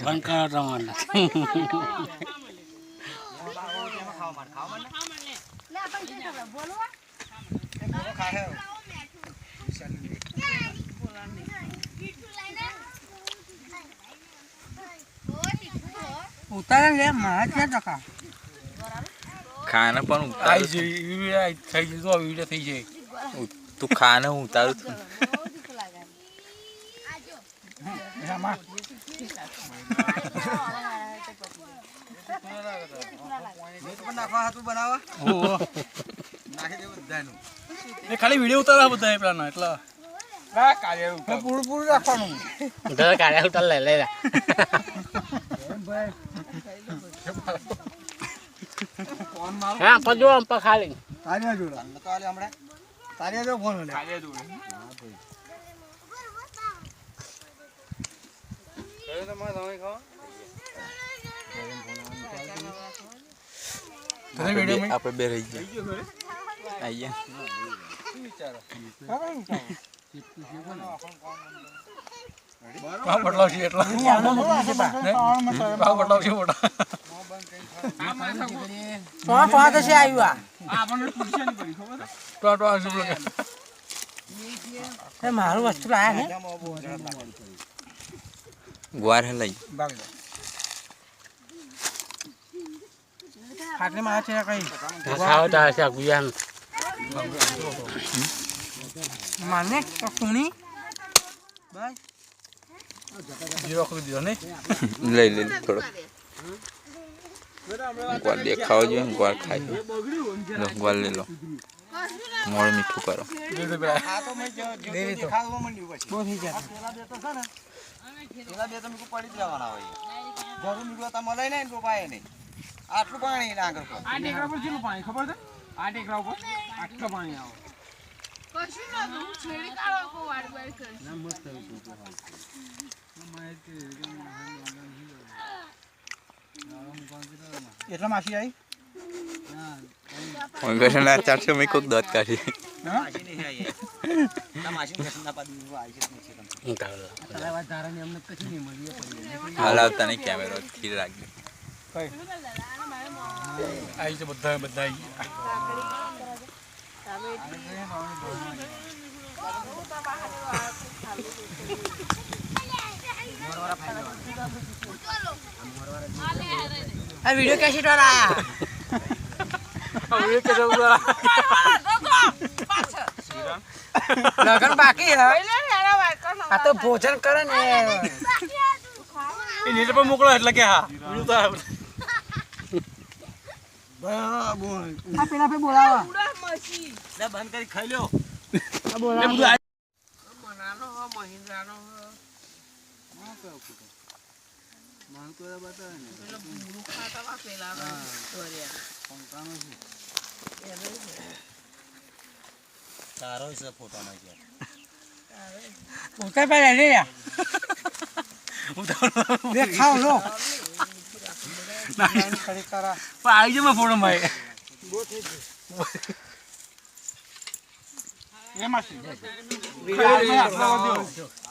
બંકા ટમાટા ઉતારે લે મારા ક્યાં ટકા ખાને પણ આઈ જઈ થઈ ગઈ તો વિડિયો થઈ જાય તું ખાને હું ઉતારું છું ખાલી વિડિયો ઉતારવા બધા પેલા એટલા પૂરું પૂરું રાખવાનું કાળિયા ઉતાર લઈ હા પજો અમ ખાલી તારિયા જોડે તારિયા જો ફોન લે આપણે બે રહી ગયા આયા ભાવ બદલાવ છે એટલા ભાવ બદલાવ છે મોટા પાંચ છે આવ્યું આપણને પૂછ્યા નહીં પડી ખબર તો આ શું લાગે એ મારું વસ્તુ લાયા છે ગુવાર હે લઈ ખાટલે માં છે કઈ ખાવતા છે ગુયાન માને તો કોની બસ જીરો કરી દીધો ને લઈ લે થોડો ગુવાર દેખાવો જોઈએ ગુવાર ખાઈ લો ગુવાર લઈ લો મોળ મીઠું કરો આ તો મે દેખાવા માંડ્યું પછી બહુ થઈ ગયા પેલા બે તમે પડી જ જવાના હોય ઘરું નીકળતા મળે ને ગોપાય નહીં આટલું પાણી આગળ પર આ ટેકરા પર કેટલું પાણી ખબર છે આ ટેકરા ઉપર આટલું પાણી આવે કશું ના હું છેડી કાઢો કો વાડ વાડ કરી ના મસ્ત એટલા માસી આવી ઓંગણ ના 400 મે કોક દાંત કાઢી માસી નહીં આવી ના માસી ના પાડી આવી છે નહીં તારા વાત ધારાને અમને કશું નહીં મળીએ પડી હાલાવતા નહીં કેમેરો ખીર રાખજો કઈ આવી છે બધા બધા આ વિડિયો કેસેટ વાળા હવે કે જવું લગન બાકી હે આ તો ભોજન કરે ને એ નીચે પર મોકલો એટલે કે હા વિડિયો તો આ પેલા પે બોલાવા પૂરા મસી લે બંધ કરી ખાઈ લ્યો એ આ બોલાવા બધું મનાનો હો મહિન્દ્રાનો હો માન તો બતા ને પેલો બુરુ ખાતા વા પેલા દોરિયા પંકાનો છે એને તારો છે ફોટો ના છે ઉતાર પર લે યા દેખાવ લો ખરી કરા આવી જમે ફોટો ભાઈ બહુ થઈ ગયું એમાં છે વિડિયો